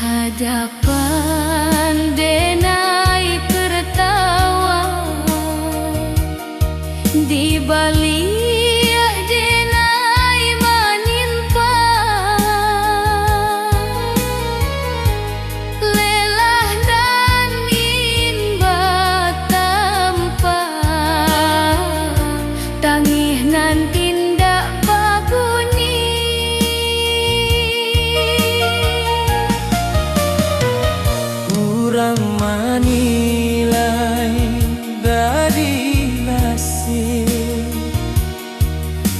hadapan denai tertawa, di balik denai menimpa, lelah dan inba tanpa tangih nan tindak babunyi. Kurang menilai dari hasil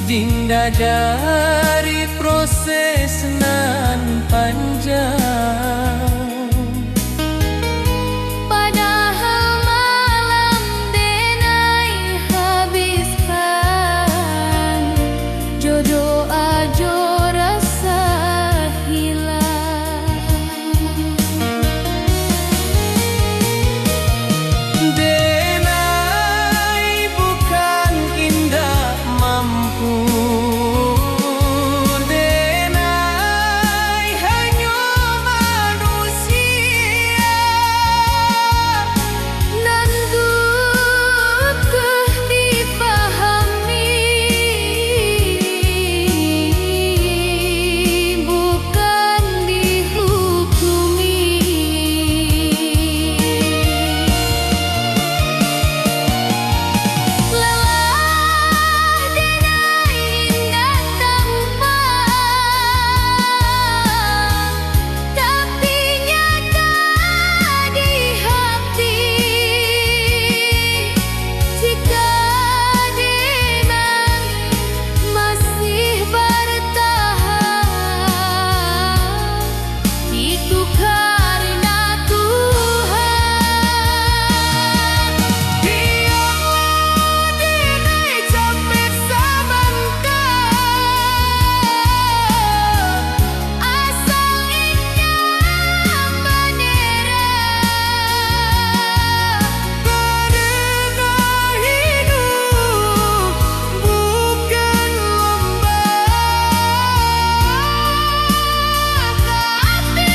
dinda dari proses nan panjang. Padahal malam denai habiskan, jodoh ajo rasa hilang. Denai bukan indah mampu, denai hanya manusia Nan butuh dipahami, bukan dihukumi. Lelah denai indah tampak, tapi nyata di hati. Jika denai masih bertahan, itu karena Tuhan. Biarlah denai capek sebentar, Asal indah menyerah, karena hidup bukan lomba. tapi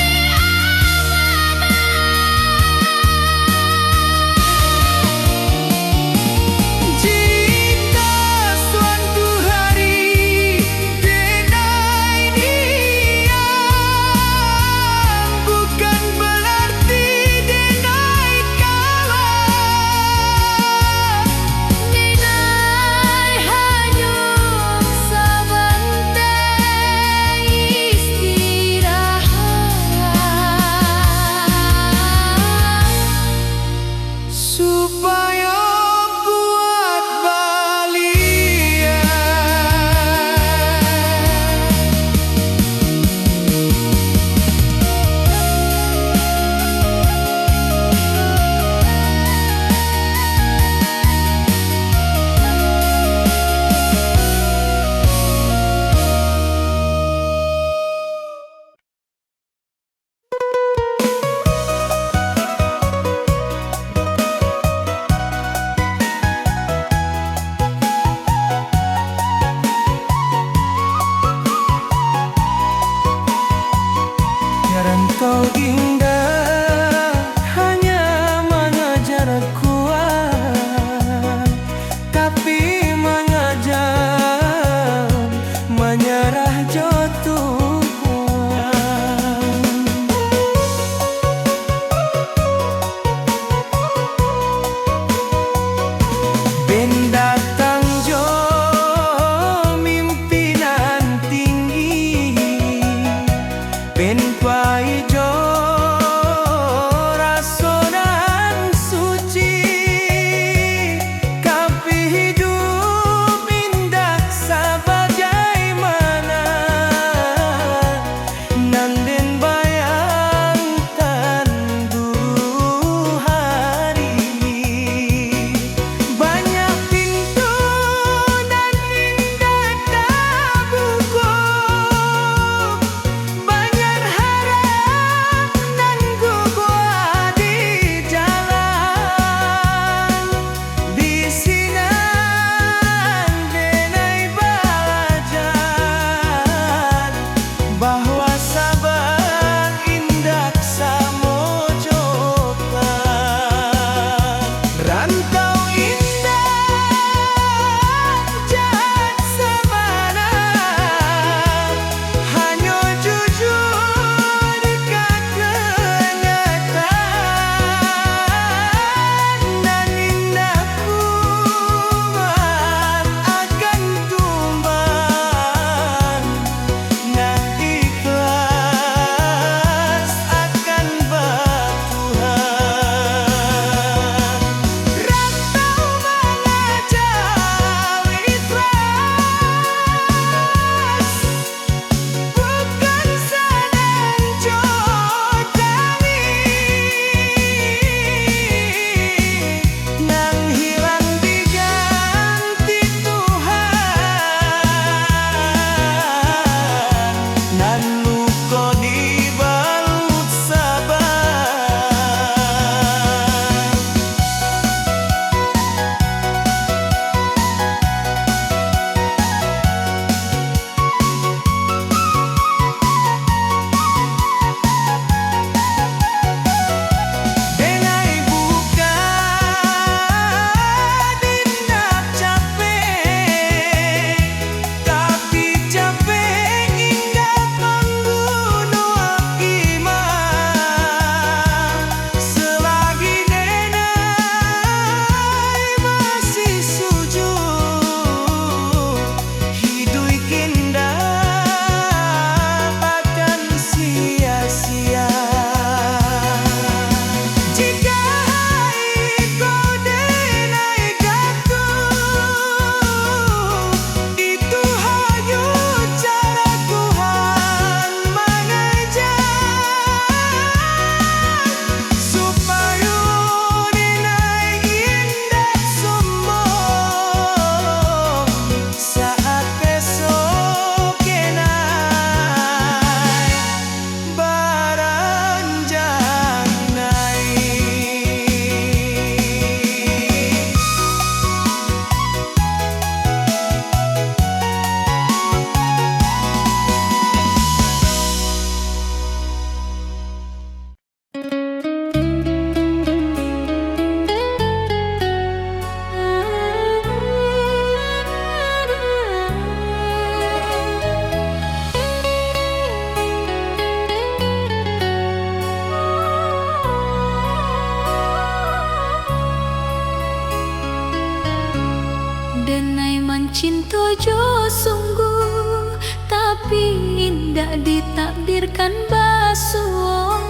tidak ditakdirkan basuh.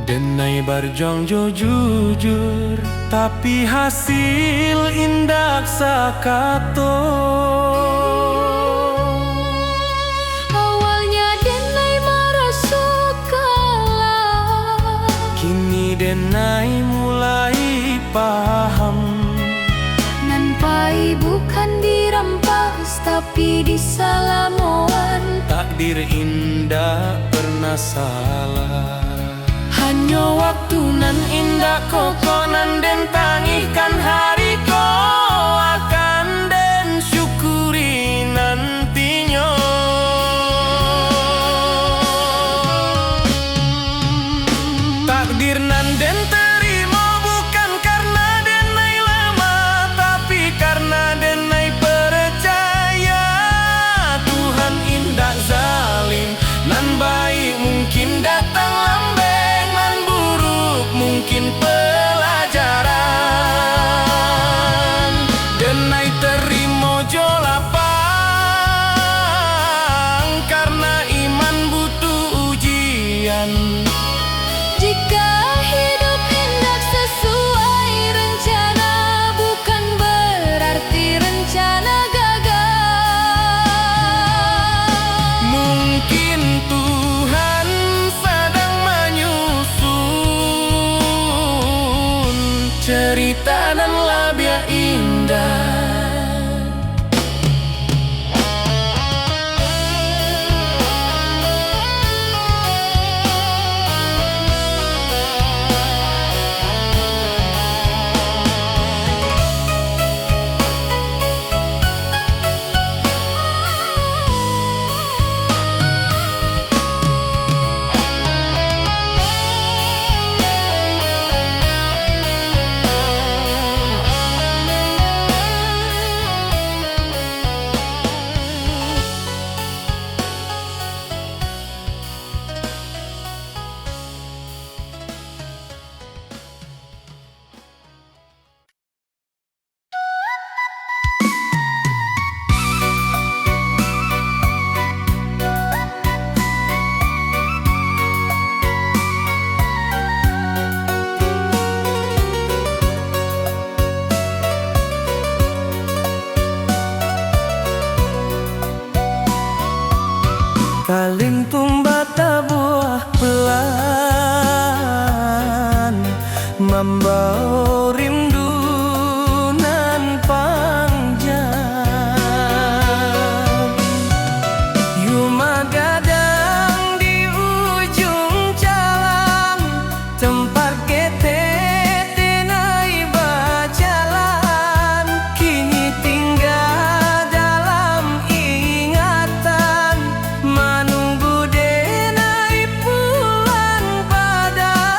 Denai berjuang jujur, tapi hasil indak sakato. Awalnya denai merasuk kalah, Kini denai mulai paham. Nanpai bukan dirampas tapi disalamoan. Takdir indah pernah salah. Hanya waktu nan indah kokonan den tangihkan hari ko akan den syukuri nantinya. Takdir nan den terima bukan karena denai lama, tapi karena denai percaya Tuhan indah zalim. Nan baik mungkin datang lambeng, nan buruk mungkin pelajaran. Denai terima jo lapang karena iman butuh ujian. Jika hidup hendak sesuai rencana, bukan berarti rencana gagal. Mungkin Tuhan sedang menyusun cerita dan labia indah. Kalim tumbata buah pelan, membawa rindu nan panjang. Yuma gadang di ujung jalan, tempat kita tenai berjalan. Kini tinggal dalam ingatan, menunggu denai pulang padang.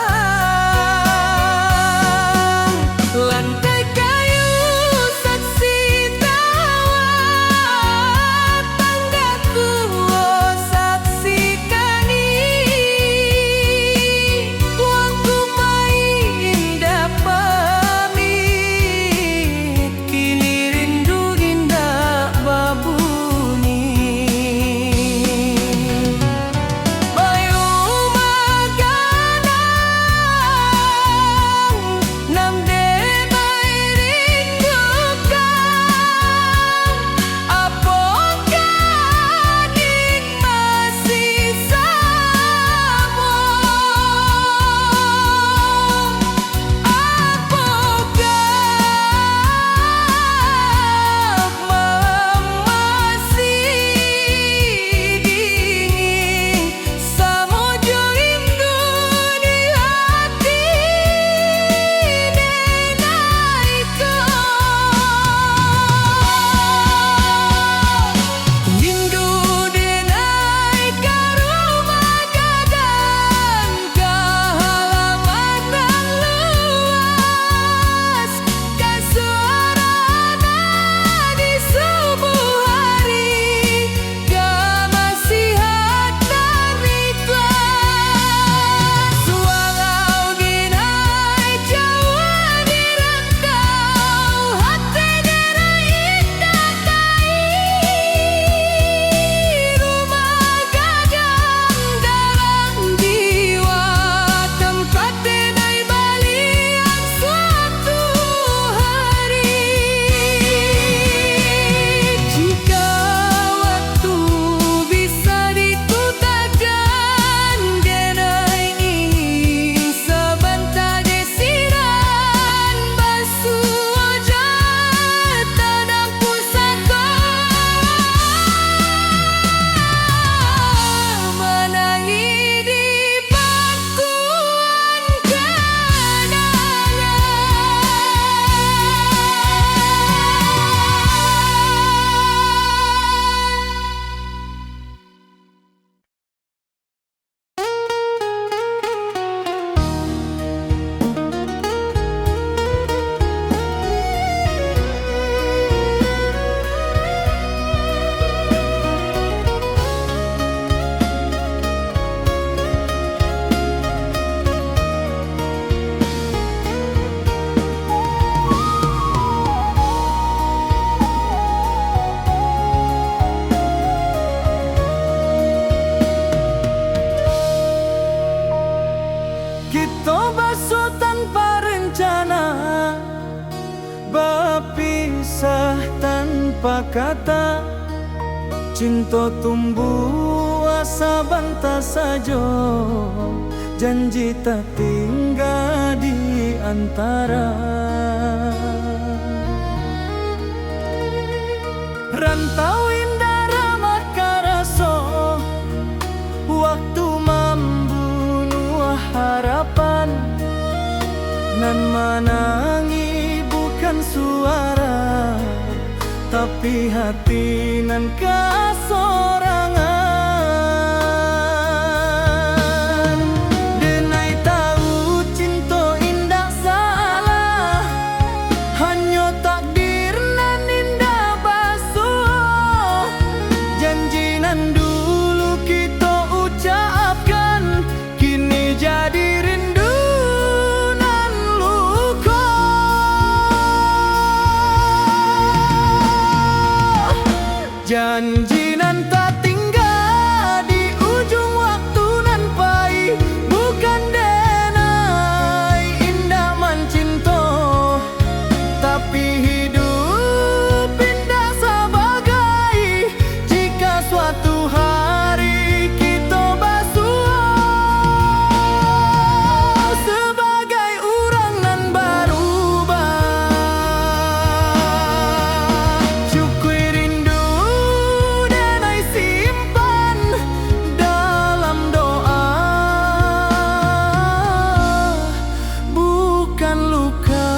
kata cinta tumbuh asa bantah sajo, janji tak tinggal di antara. Rantau indah ramah karaso, waktu membunuh harapan. Nan menangi bukan suara, tapi hati nan kasorangan. Denai tahu cinta indah salah, hanya takdir nan indah basuh. Janji nan dulu kita ucapkan, kini jadi rindu nan luka. Janji nan tak tinggal di ujung waktu nan pahit, bukan denai indah mencinta, tapi hidup indah sebagai jika suatu hari kita basuh sebagai orang nan berubah. Syukuri rindu denai simpan dalam doa, bukan luka.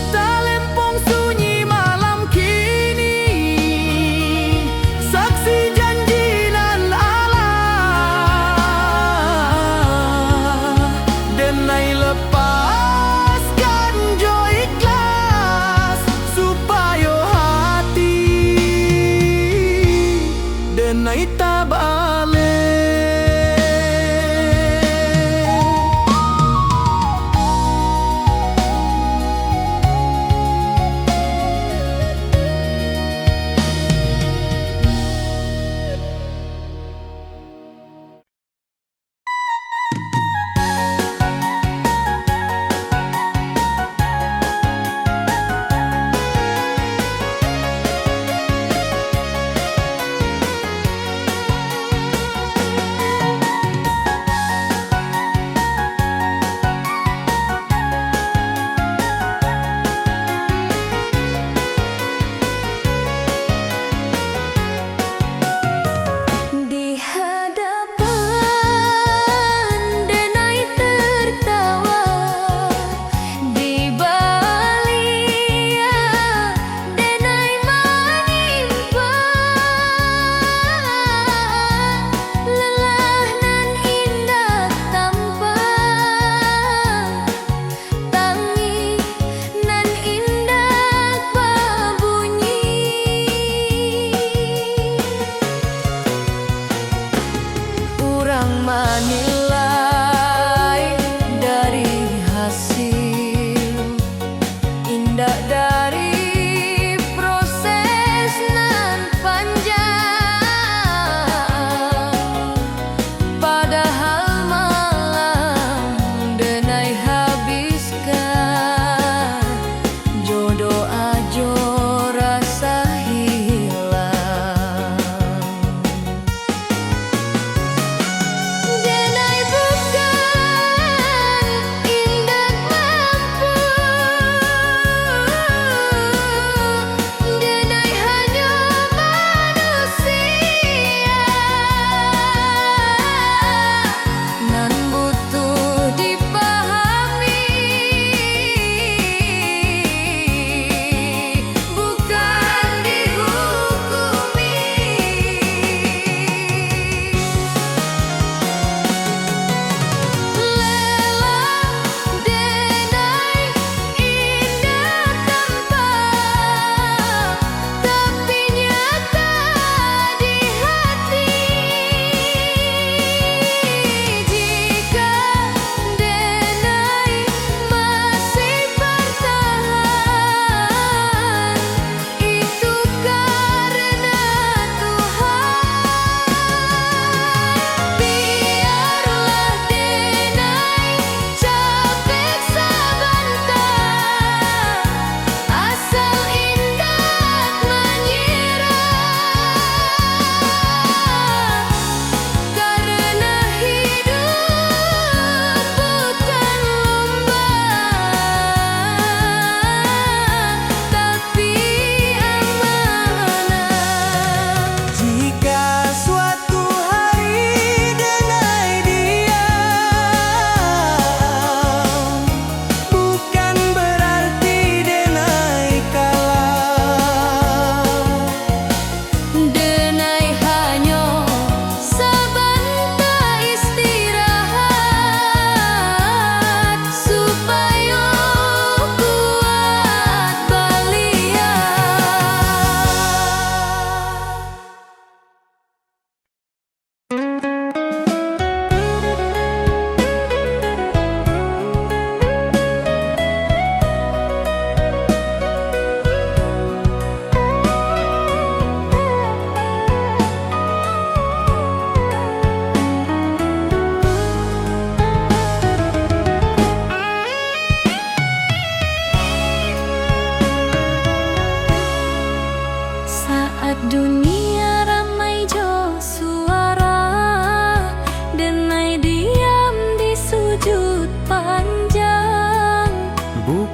Talempong sunyi malam kini, saksi janji nan Allah. Denai lepaskan jo ikhlas, supaya hati denai tak balik. Di hadapan denai tertawa, di balia denai menimpa. Lelah nan indah tanpa tangi, nan indah berbunyi. Urang menilai dari hasil, indah dari proses nan panjang. Padahal malam denai habiskan, jodoh ajo rasa hilang. Denai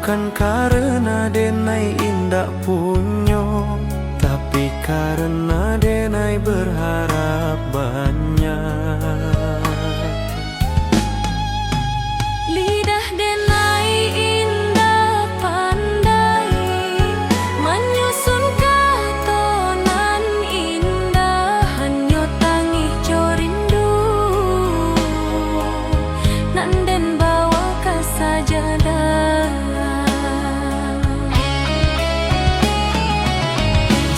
Bukan karena denai indak punyo, tapi karena denai berharap banyak. Lidah denai indah pandai menyusun katonan indah, hanya tangih jorindu nanden bawa ke sajadah.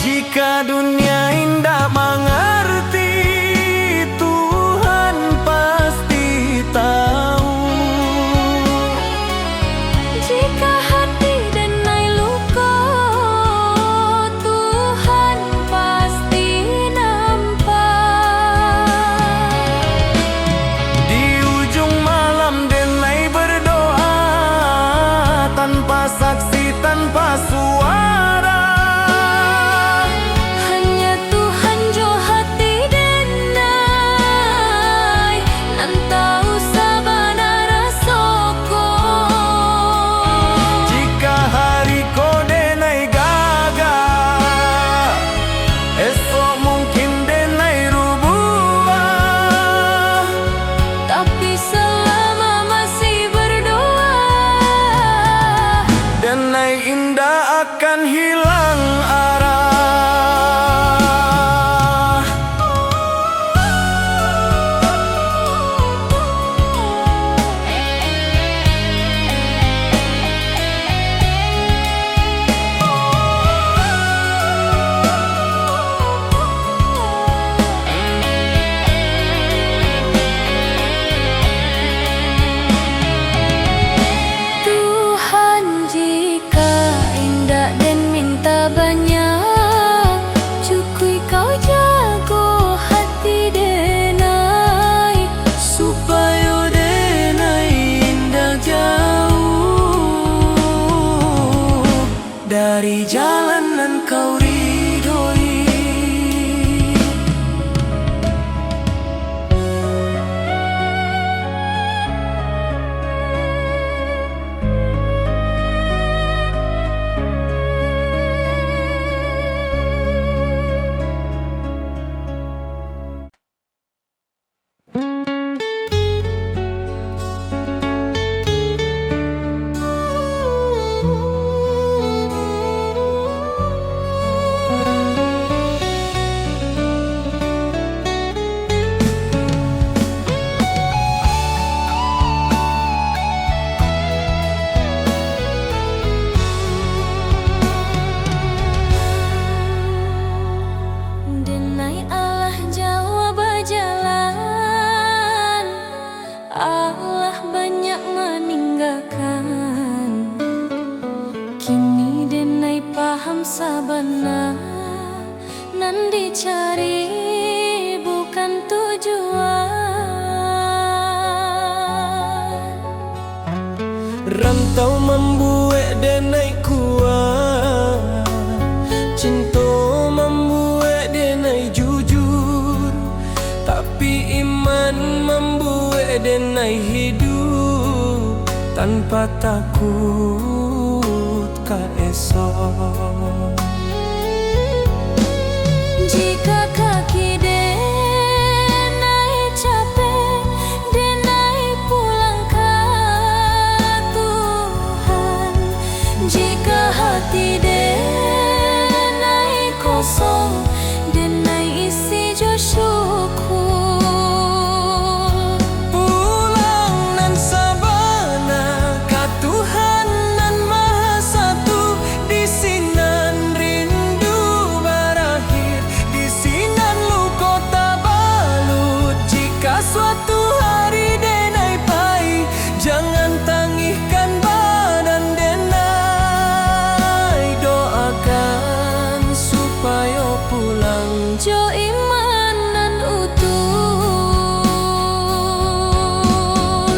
Jika dunia indah mengerti, Tuhan pasti tahu. Jika hati denai luka, Tuhan pasti nampak. Di ujung malam denai berdoa, tanpa saksi, tanpa suara. Hanya Tuhan jo hati denai, nan tahu sabana rasoko. Jika hari ko denai gagal, esok mungkin denai rubah. Tapi selama masih berdoa, Denai indah akan hilang arah. Tuhan jika indah dan minta banyak, cukui kau jago hati denai, Supaya denai indah jauh dari jalanan kau ridhoi. denai Allah jawab jalan, Allah banyak meninggalkan. Kini denai paham sabana, nan dicari bukan tujuan. Rantau membuat denai kuat, cinta membuat denai jujur, tapi iman membuat denai hidup tanpa takut ka esok. Jika kaki denai capek, denai pulang ke Tuhan. Jika hati denai kosong, denai isi jo syukur. Pulang nan sabana ka Tuhan nan Maha Satu, di sinan rindu berakhir, di sinan luka tabalut. Jika suatu hari denai pai, jangan tangihkan badan denai, doakan supaya pulang Jo iman nan utuh.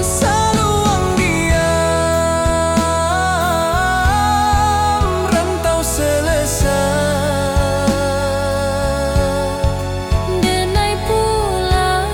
saluang diam, rantau selesai. Denai pulang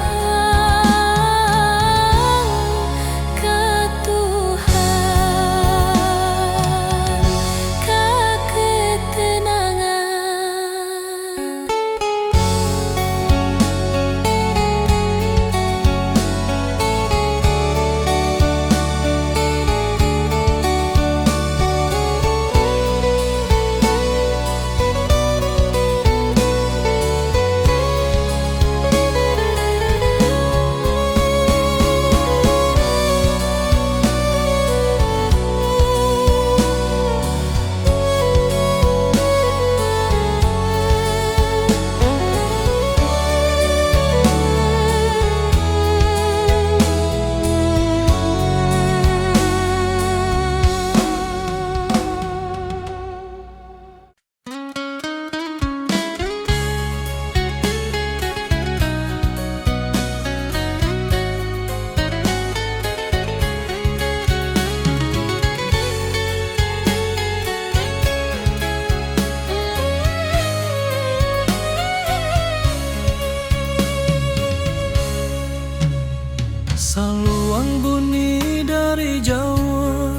Saluang bunyi dari jauh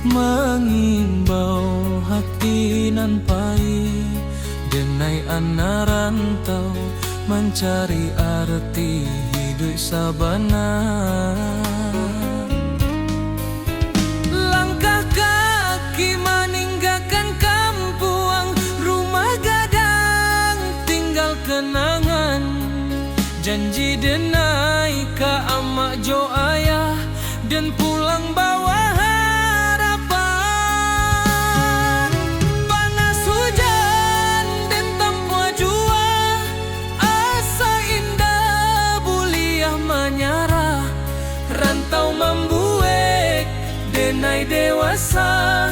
mengimbau hati nan pahit. Denai anak rantau mencari arti hidup sabana. Langkah kaki meninggalkan kampung, rumah gadang tinggal kenangan. Janji denai ka amak jo ayah dan pulang bawa harapan. Panas hujan dan tanpa jua, asa indah buliah menyarah. Rantau membuek denai dewasa,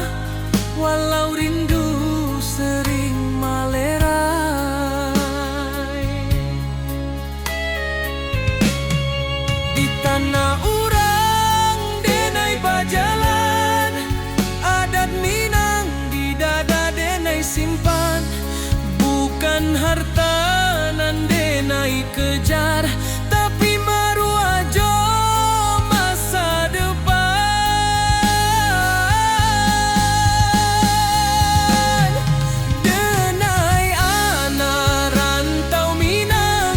walau rindu sering malerai. Di tanah urang denai bajalan, adat Minang di dada denai simpan. Bukan harta nan denai kejar, tapi maruah jo masa depan. Denai anak rantau Minang,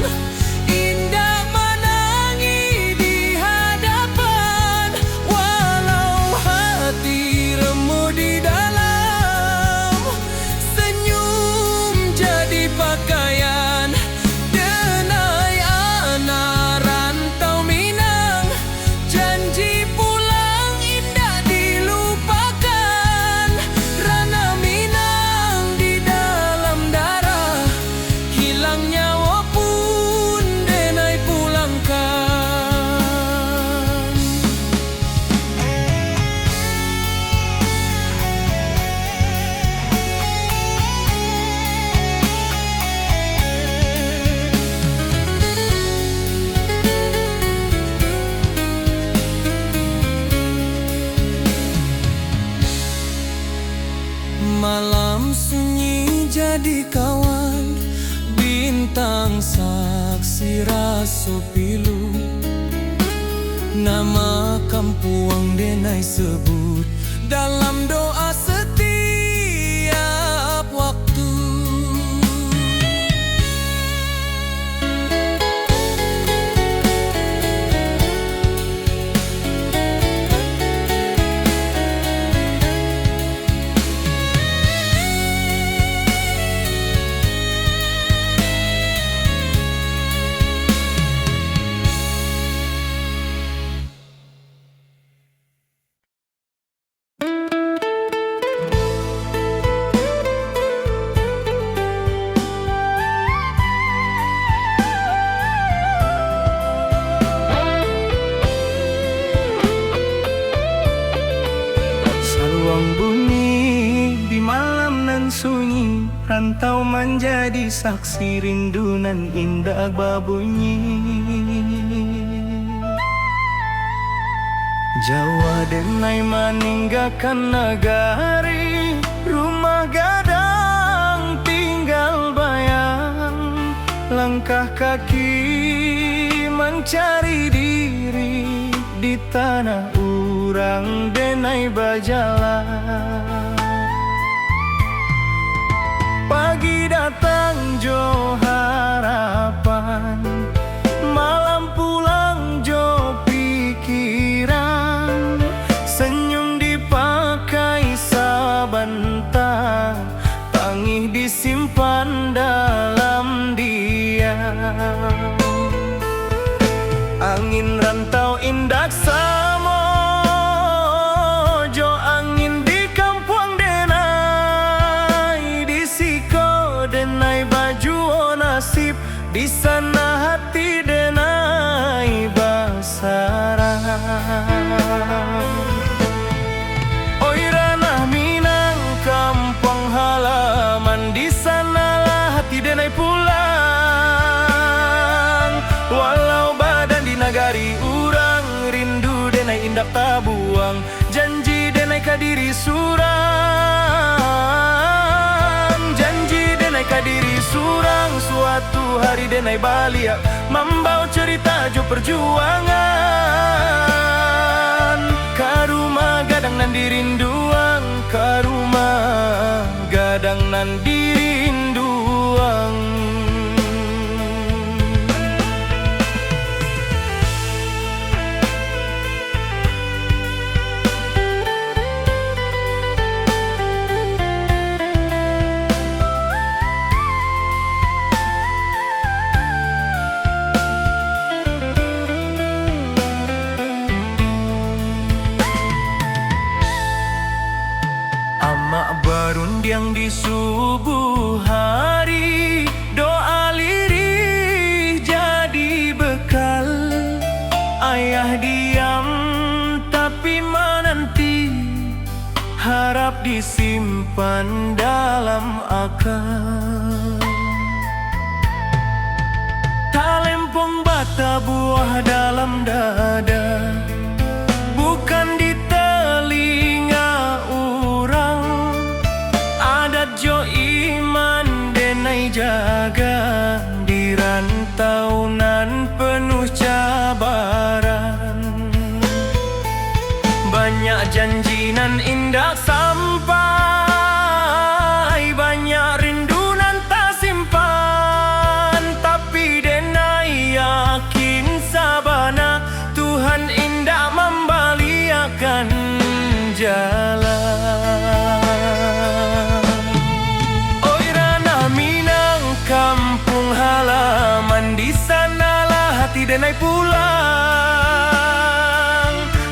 indah menangi di hadapan. Walau hati remuk di dalam, senyum jadi pakaian. Denai anak rantau Minang, janji pulang indah dilupakan. Rana Minang di dalam darah, hilang nyawa pun denai pulangkan. Malam sunyi jadi kawan, bintang saksi raso pilu. Nama kampung denai sebut dalam doa setiap waktu. Saluang bunyi di malam nan sunyi, rantau menjadi saksi rindu nan indah babunyi. Jawa denai meninggalkan negari, rumah gadang tinggal bayang. Langkah kaki mencari diri di tanah urang denai bajalan. Pagi datang jo harapan, malam pulang jo pikiran. Senyum dipakai sabantah, tangih disimpan dalam diam. Angin rantau indak samo, jo angin di kampung denai. Di siko denai baju nasib, di sana hati denai basarang. Oi ranah Minang kampung halaman, di sanalah hati denai pulang. Walau badan di nagari urang, rindu denai indak tabuang. Janji denai kadiri surang, janji denai kadiri surang. Suatu hari denai balik, membawa cerita jo perjuangan. di subuh hari, doa lirih jadi bekal. Ayah diam tapi menanti, harap disimpan dalam akal. Talempong bata buah dalam dada, bukan di telinga orang. Adat jo iman denai jaga, di rantauan penuh cabaran. Banyak janji nan indah sampai, banyak rindu nan tak simpan. Tapi denai yakin sabana, Tuhan indah membaliakan jalan. Oi Ranah Minang, kampung halaman, di sanalah hati denai pulang.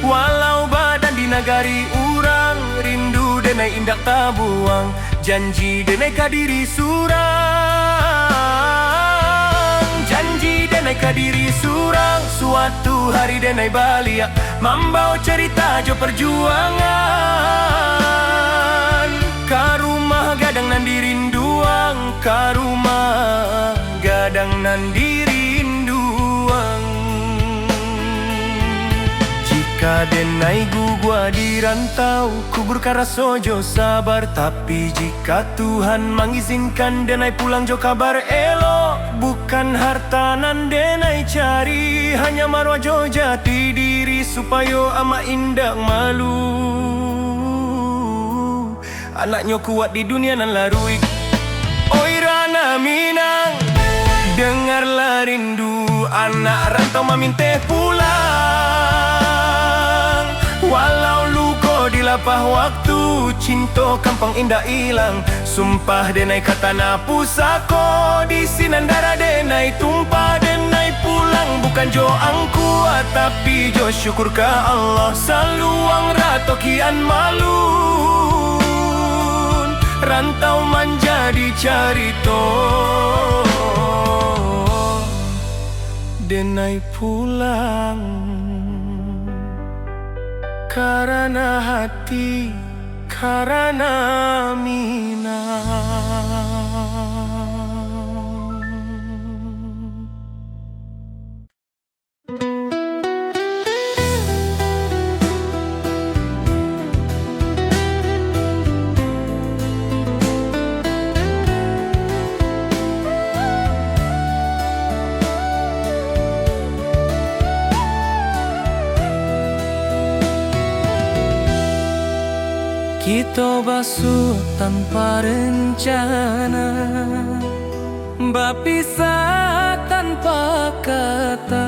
Walau badan di nagari urang, rindu denai indak tabuang, janji denai kadiri surang. Janji denai kadiri surang, suatu hari denai balik membawa cerita jo perjuangan. Ka rumah gadang nan dirinduang, ka rumah gadang nan dirinduang. Jika denai gua di rantau, kubur kara sojo sabar. Tapi jika Tuhan mengizinkan denai pulang jo kabar elok, bukan harta nan denai cari, hanya marwah jo jati diri, supaya ama indak malu. Anaknya kuat di dunia nan larui. Oi Ranah Minang, dengarlah rindu anak rantau maminte pulang. Walau luko di lapah waktu, cinta kampung indah hilang. Sumpah denai kata na pusako, di sinandara denai tumpah. Denai pulang bukan jo angku, tapi jo syukur ka Allah. Saluang rato kian malun, rantau menjadi carito. Denai pulang karena hati, karena Minang. Kita basuh tanpa rencana, berpisah tanpa kata.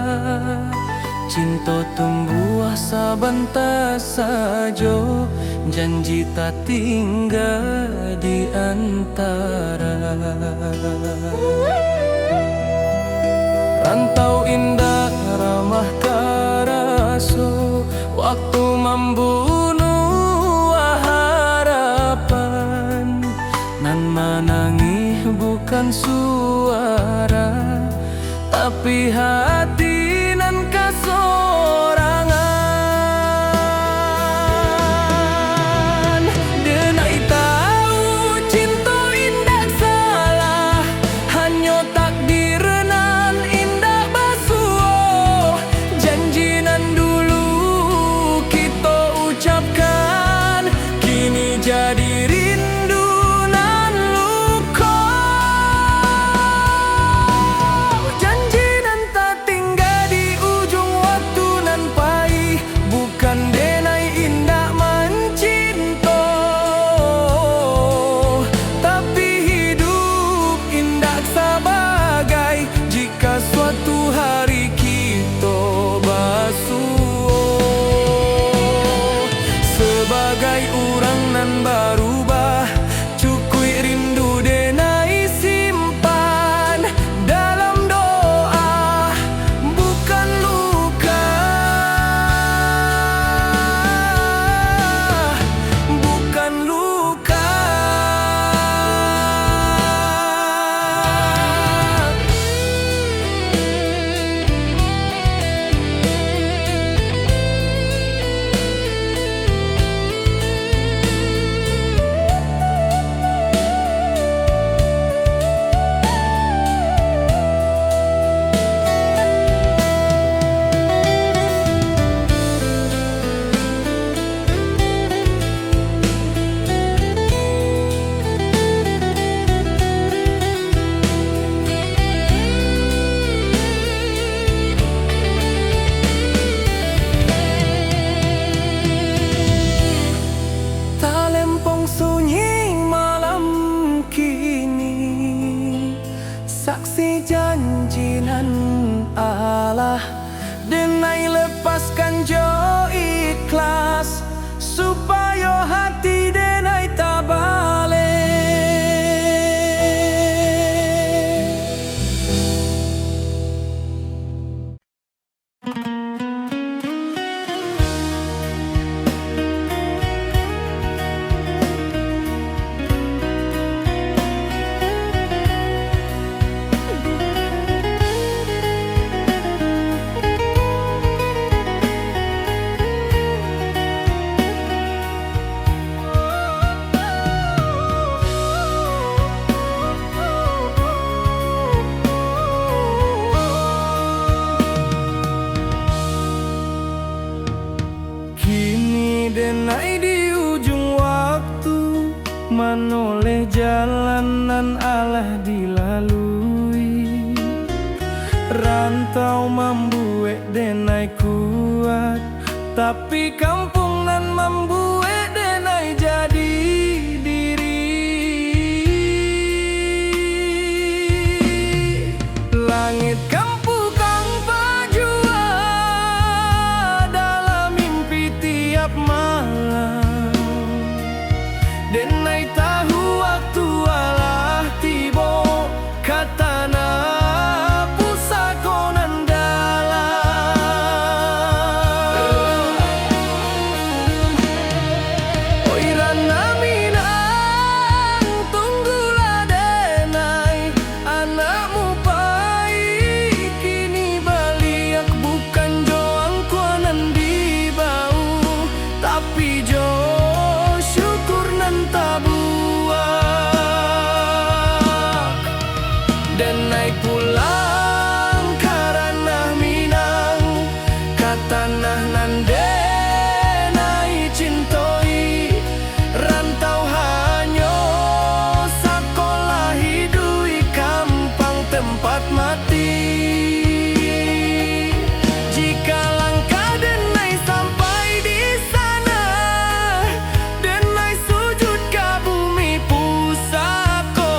Cinta tumbuh sabantar saja, janji tak tinggal di antara. Rantau indah ramah karasu, waktu membunuh harapan. Nan menangis bukan suara, tapi hati nan kasorangan. Denai tahu cinta indah salah, hanya takdir nan indah basuh. Janji nan dulu kita ucapkan, kini jadi rindu nan luka. Janji nan tak denai di ujung waktu, manoleh jalanan alah dilalui. Rantau membuat denai kuat, tapi kampung nan membuat denai jadi diri. Langit kampung kang pajua dalam mimpi tiap malam. Denai tahu waktu alah tibo, katana pusakonan dalam. Oi rana minang, tunggulah denai, anakmu pai kini baliak. Bukan joang kuanan di bau, tapi jo syukur nan tabuak. Denai pulang karena minang, katanah nan denai cintoi. Rantau hanyo sakolah hidui kampang tempat mati. Jika langkah denai sampai di sana, denai sujud ke bumi pusako.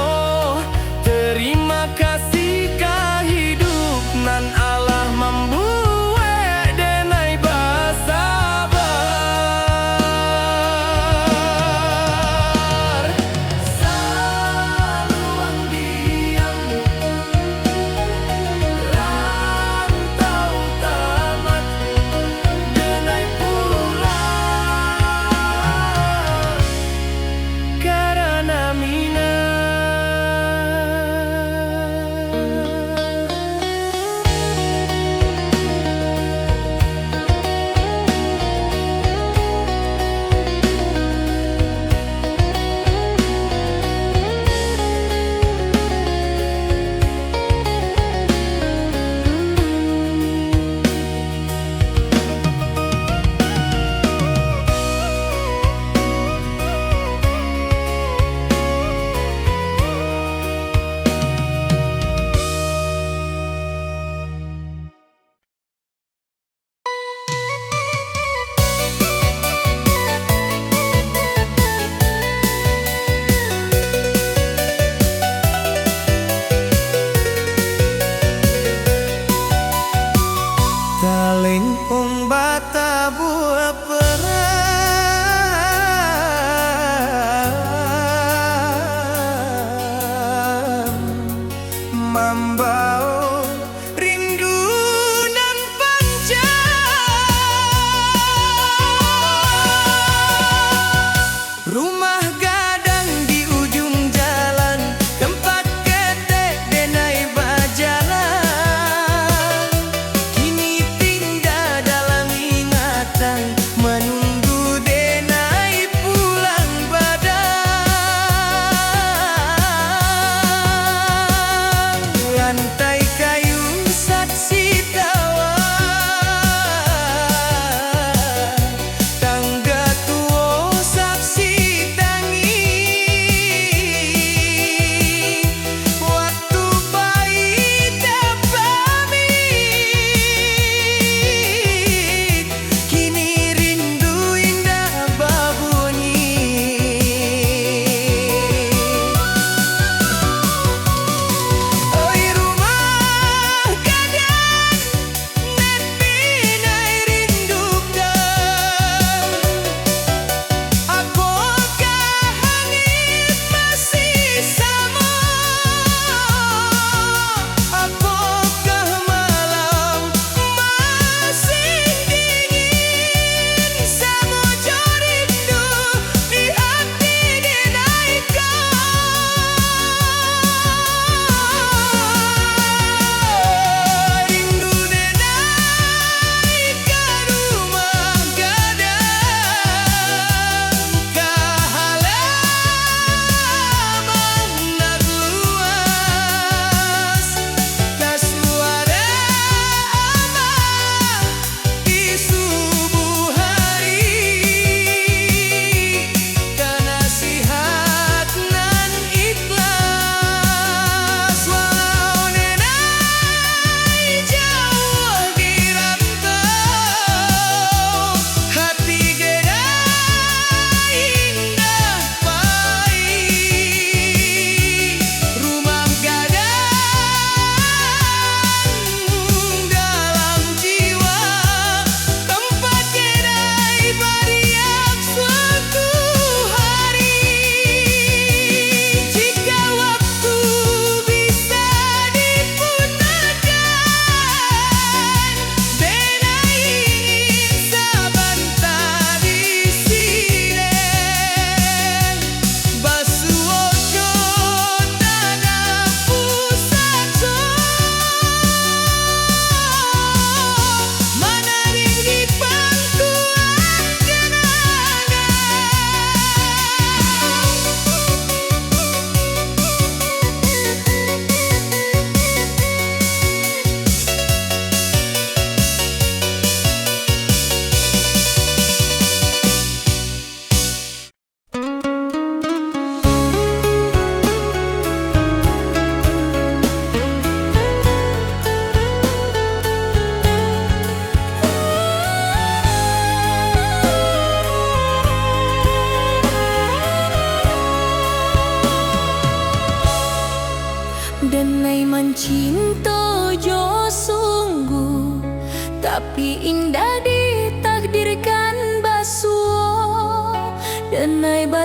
Terima kasih ka hidup nan Allah membuat denai bersabar.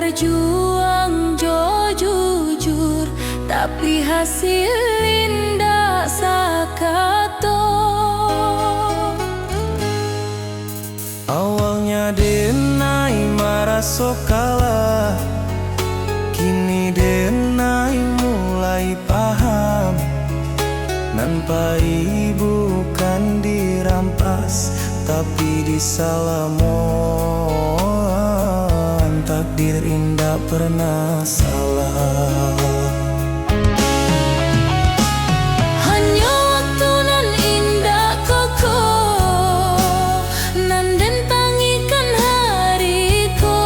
berjuang jo jujur, tapi hasil indah sakato. Awalnya denai maraso kalah, kini denai mulai paham. Nanpai bukan dirampas, tapi disalamon. Takdir indah pernah salah. Hanya waktu nan indah koko, nan den tangikan hariko,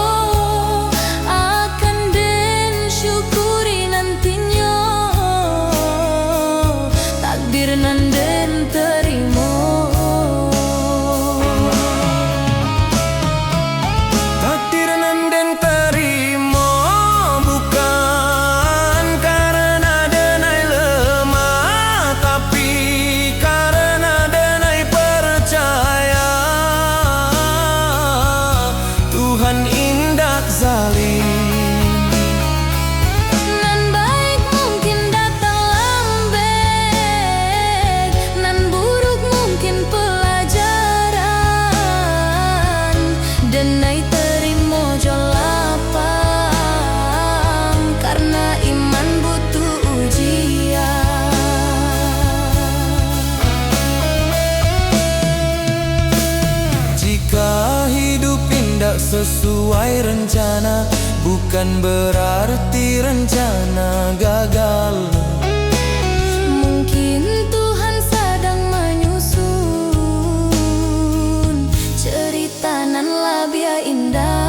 akan den syukuri nantinya. Takdir nan den terima, Takdir nan den terima, bukan karena denai lemah, tapi karena denai percaya Tuhan indah zalim. nan baik mungkin datang lambat, nan buruk mungkin pelajaran. Denai terima jo lapang, karena iman butuh ujian. Jika hidup indah sesuai rencana, bukan berarti rencana gagal. Mungkin Tuhan sedang menyusun cerita nan labia indah.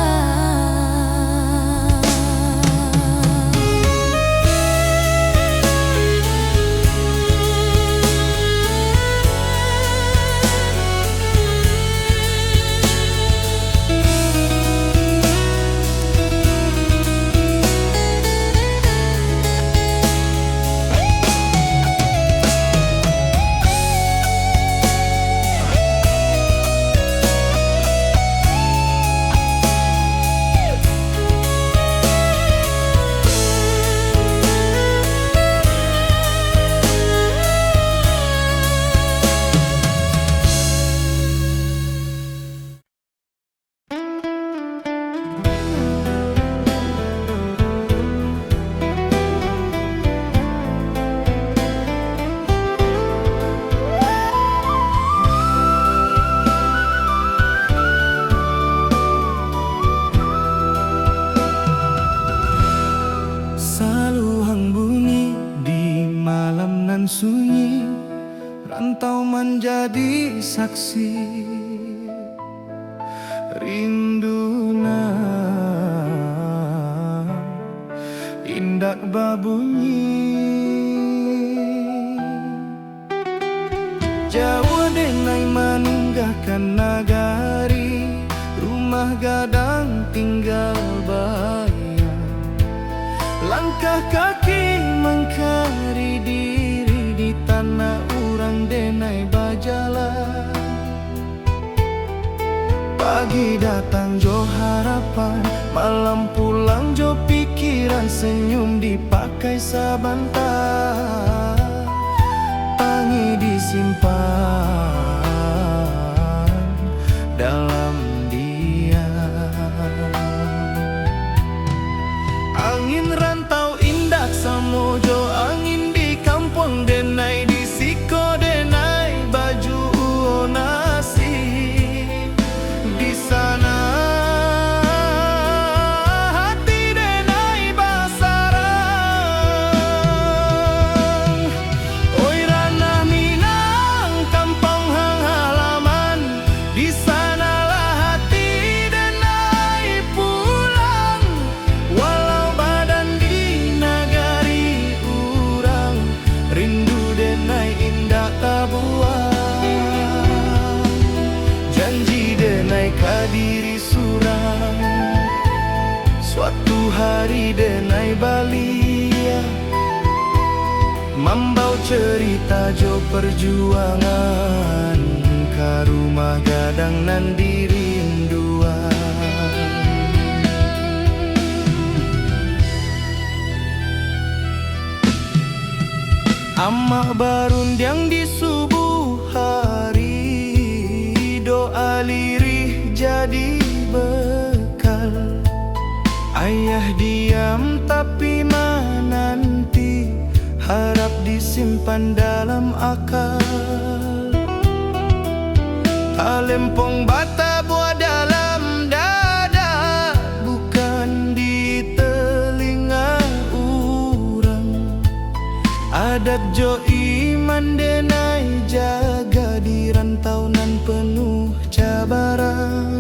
Saluhang bunyi di malam nan sunyi, rantau menjadi saksi. Rinduna indak babunyi, Jawa denai meninggalkan nagari, rumah gadang tinggal bayang. Langkah kaki mengkari diri di tanah urang denai bajalan. Pagi datang jo harapan, malam pulang jo pikiran, senyum dipakai sabantar, tangi disimpan dalam angin rantau indah samojo, angin di kampung denai di siko denai baju nasi. Di sana hati denai basarang. Oi ranah Minang, kampung hang halaman, di sanalah hati denai pulang. Walau badan di nagari urang, rindu denai indah tabuang. Janji denai kadiri surang, suatu hari denai balia, membau cerita jo perjuangan, ka rumah gadang nan dirinduan. Mak barundiang di subuh hari, doa lirih jadi bekal. Ayah diam tapi menanti, harap disimpan dalam akal. Talempong bata buat dalam dada, bukan di telinga urang. Adat jo iman denai jaga di rantau nan penuh cabaran.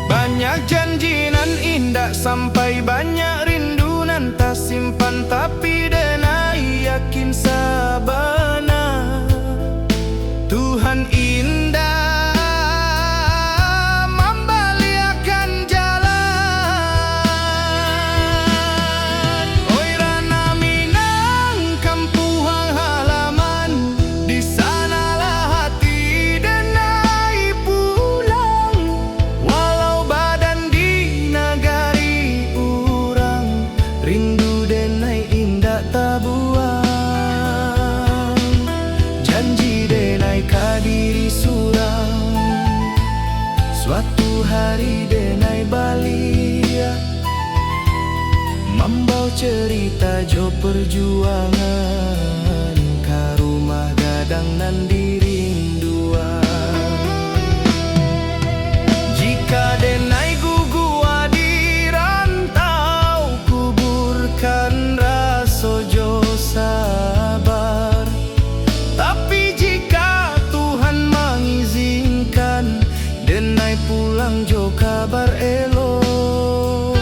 Banyak janji nan indah sampai banyak rindu nan tak simpan, tapi denai yakin sabana Tuhan indah membaliakan jalan. Oi Rana Minang kampung halaman, di sanalah hati denai pulang. Walau badan di nagari urang, rindu denai indah tak buang. Janji denai kadiri surang, suatu hari denai balia, membau cerita jo perjuangan, ka rumah gadang nan dirinduan. Jika denai gugua di rantau, kuburkan raso jo sabar. Tapi jika Tuhan mengizinkan, denai pulang jo kabar elok.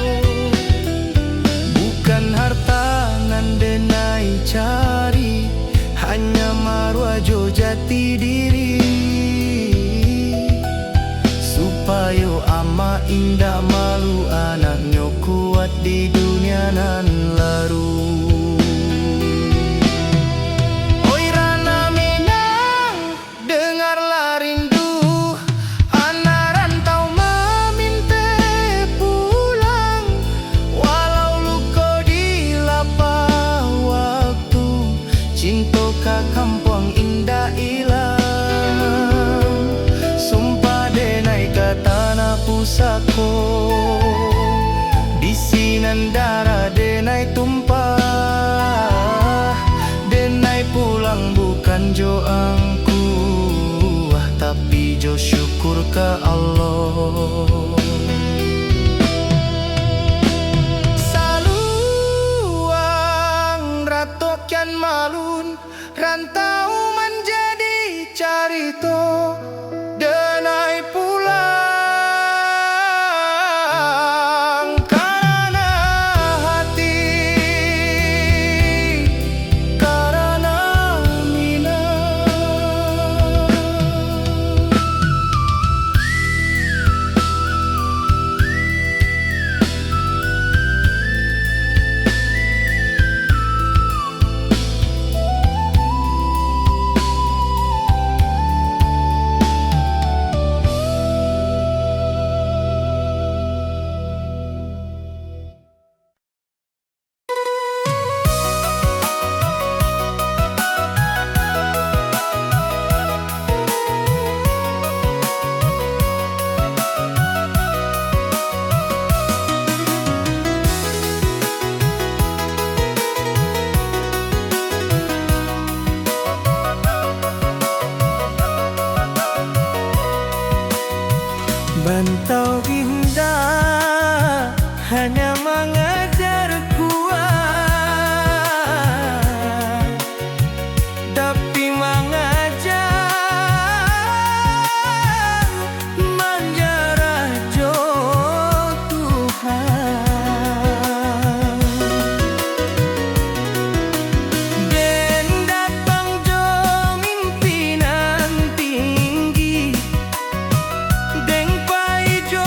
Bukan harta nan denai cari, hanya marwah jo jati diri. Supaya ama indah malu anaknya kuat di dunia nan laru. Kampung indah ilang, sumpah denai ke tanah pusako, di sinan darah denai tumpah. Denai pulang bukan jo angku, tapi jo syukur ke Allah. Saluang ratokian malun, rantau menjadi carito, denai pulang karena hati, karena Minang. Bantau indah hanya mengajar kuat, tapi mengajar menjarah jo Tuhan. Den datang jo mimpinan tinggi, deng pai jo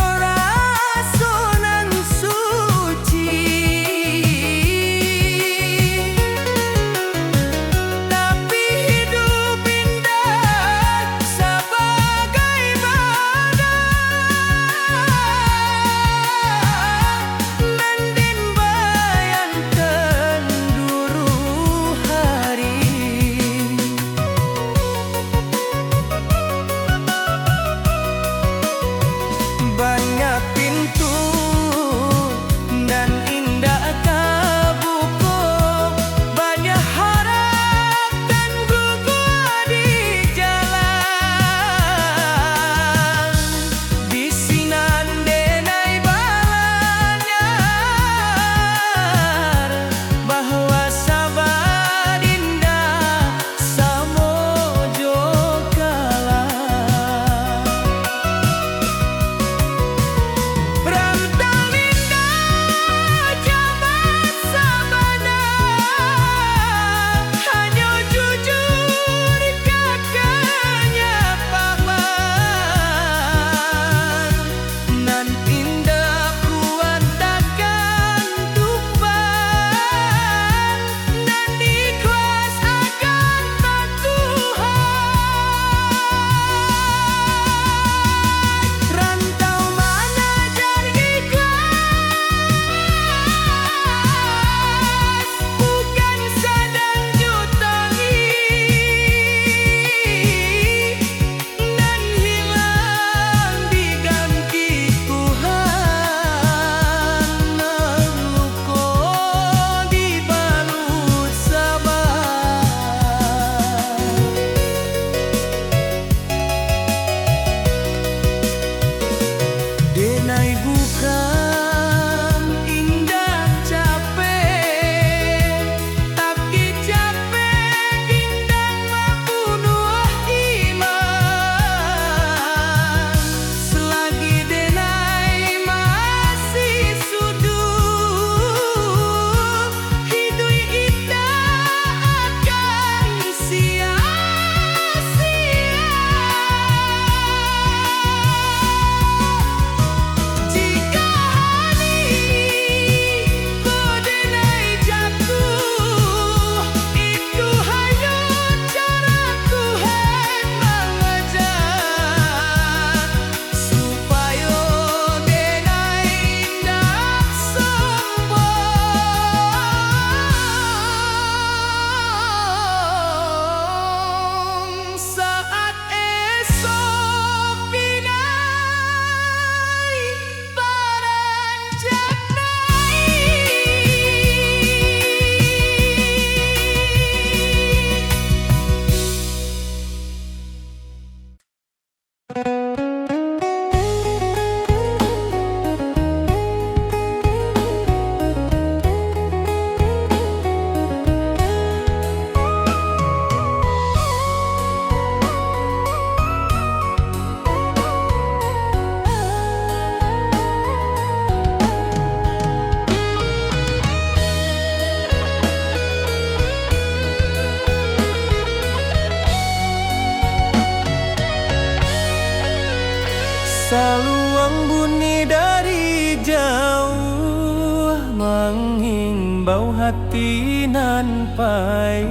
Saluang bunyi dari jauh, menghimbau hati nan pai.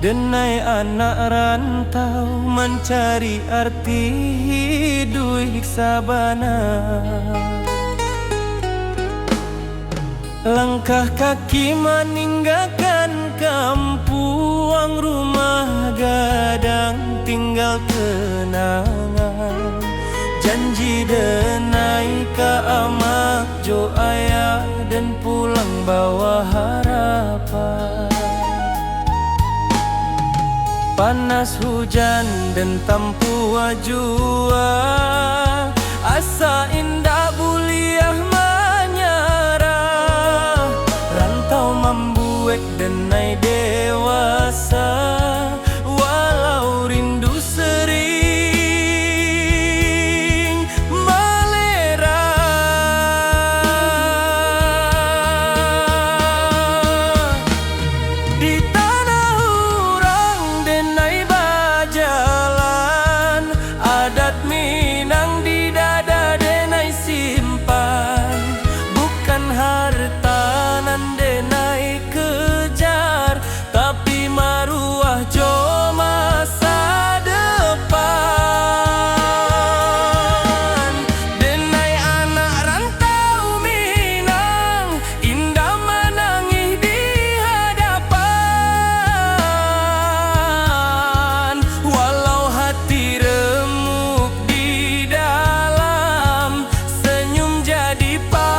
Denai anak rantau mencari arti hidup sabana. Langkah kaki meninggalkan kampung, rumah gadang tinggal kenangan. Janji denai ka amak jo ayah dan pulang bawa harapan. Panas hujan dan tampu jua, asa indah buliah menyerah. Rantau membuat denai dewasa, walau rindu sering melera. Di tanah urang denai bajalan, adat Minang di dada denai simpan. Bukan harta nan denai kejar, tapi maruah jo masa depan. Denai anak rantau Minang, indah menangis di hadapan. Walau hati remuk di dalam, senyum jadi pakaian.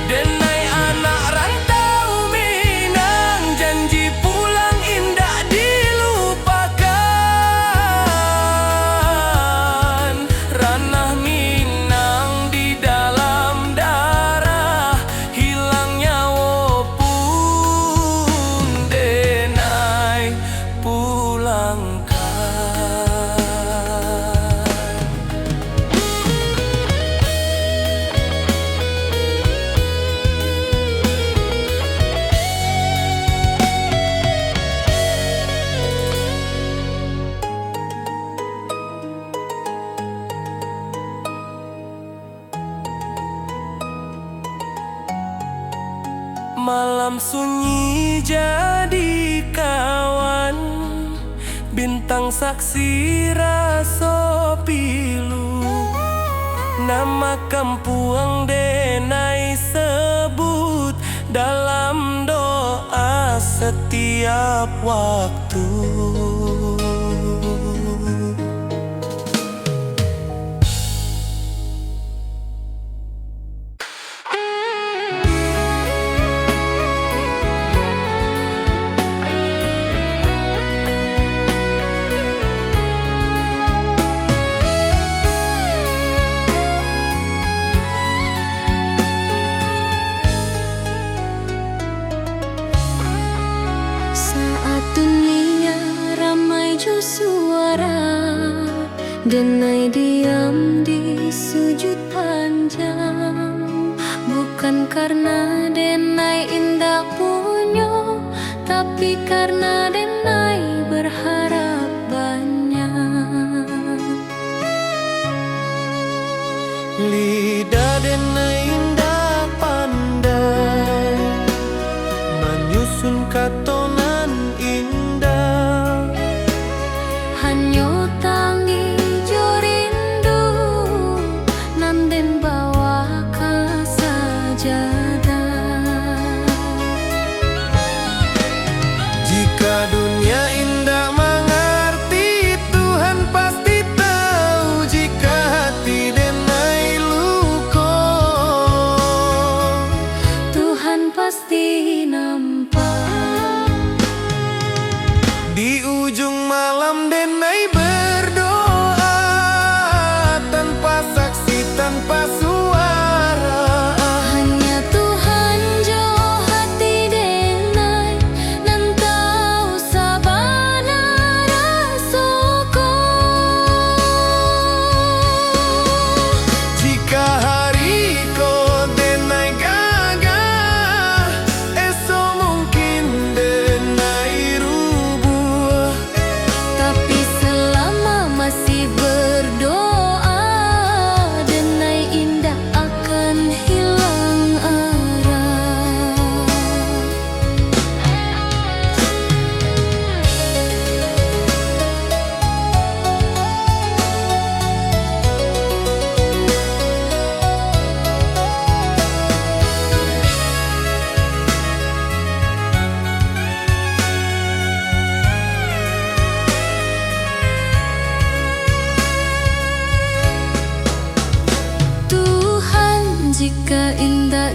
Denai anak rantau Minang, janji pulang indah dilupakan. Ranah Minang di dalam darah, hilang nyawa pun denai pulangkan. Malam sunyi jadi kawan, bintang saksi raso pilu. Nama kampung denai sebut dalam doa setiap waktu. Saat dunia ramai jo suara, denai diam di sujud panjang. Bukan karena denai indah punyo, tapi karena denai berharap banyak. Lidah denai indah pandai, menyusun katonan indah. Hanyo tangi jo rindu, nanden bawa ka sajadah. Jika dunia indah mengerti, Tuhan pasti tahu. Jika hati denai luka,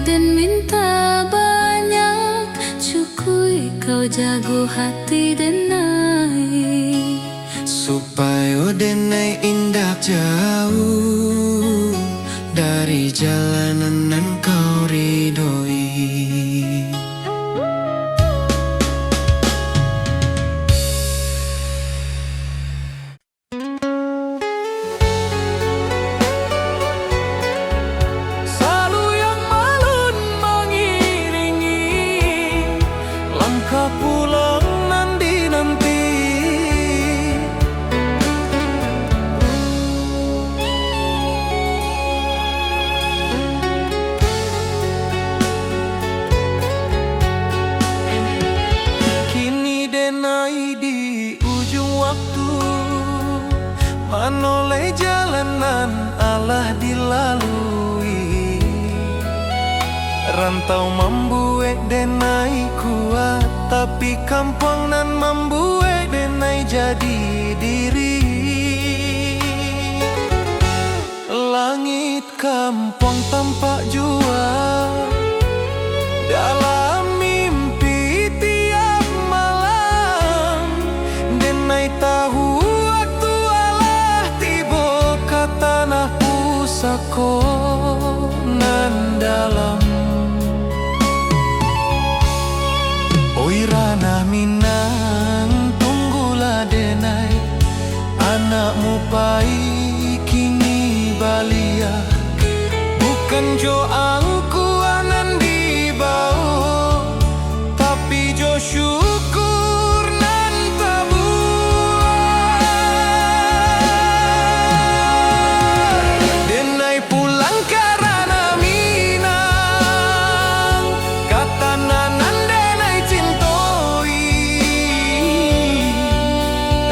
dan minta banyak, cukui kau jago hati denai, supaya denai indah jauh dari jalanan yang kau ridhoi. Salu yang malun mengiringi langkah pulang nanti-nanti. Kini denai di ujung waktu, menoleh jalanan Allah dilalui. Rantau membuat denai kuat, tapi kampung nan membuat denai jadi diri. Langit kampung tampak jua dalam mimpi tiap malam. Denai tahu waktu Allah tiba ke tanah pusako nan dalam. Oi ranah Minang, tunggulah denai, anakmu pai kini balia. Bukan jo angkuanan di bawah, tapi jo syukur nan tabuah. Denai pulang ke ranah Minang, kata nanan denai cintoi.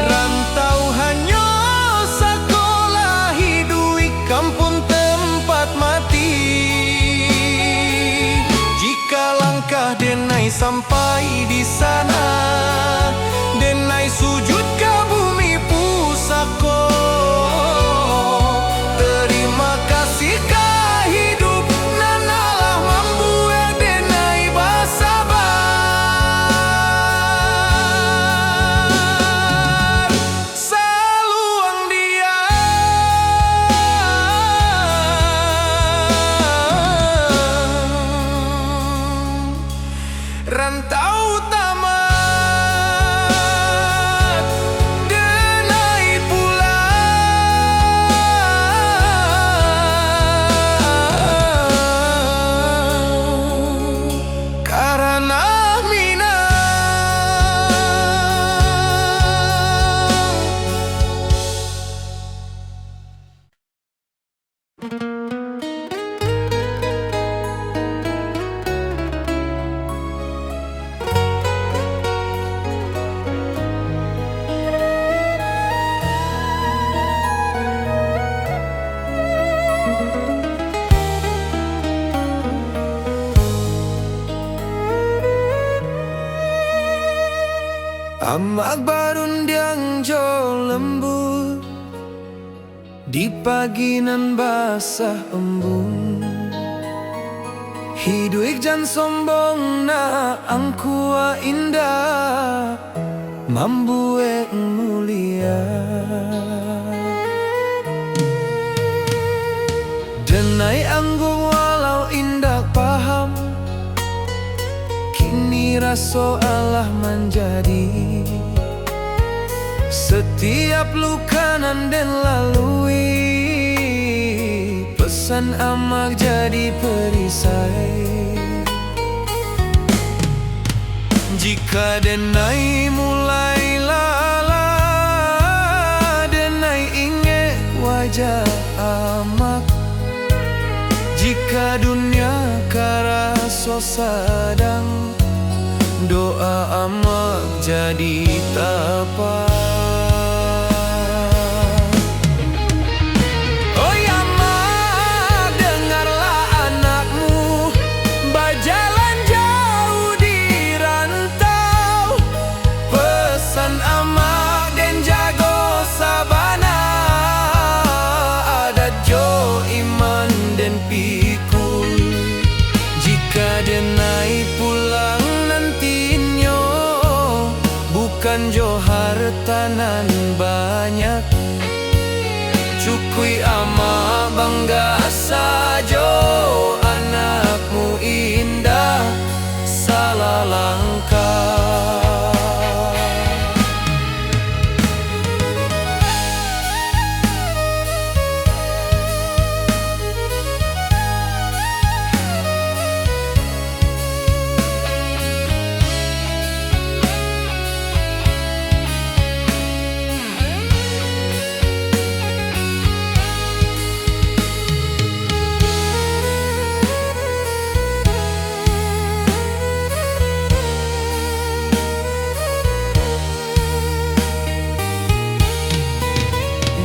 Rantau hanya sekolah hidui kampung tempat mati. Jika langkah denai sampai di sana, denai sujud ke bumi pusako. Terima kasih ke hidup nan Allah membuat denai bersabar. Saluang dia rantau tamat, denai pulang karena Minang. Amak barundiang jo lembut di pagi nan basah embun. Hidup jan sombong na angkua indah, membuat mulia. Denai anggung walau indah paham, kini raso Allah menjadi. Setiap luka nan den lalui, pesan amak jadi perisai. Jika denai mulai lala, denai ingat wajah amak. Jika dunia karaso sadang, doa amak jadi tapak. Oi amak, dengarlah anakmu berjalan jauh di rantau. Pesan amak dan jago sabana, adat jo iman dan pikul. bukan jo hartanan banyak, cukui ama bangga sajo anakmu indah salah langkah.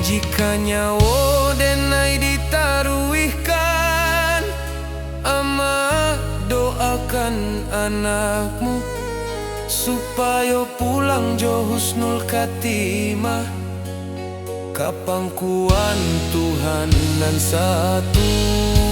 Jika nyawa denai ditaruhkan, ama doakan anakmu supaya pulang jo husnul khatimah, kapangkuan Tuhan nan satu.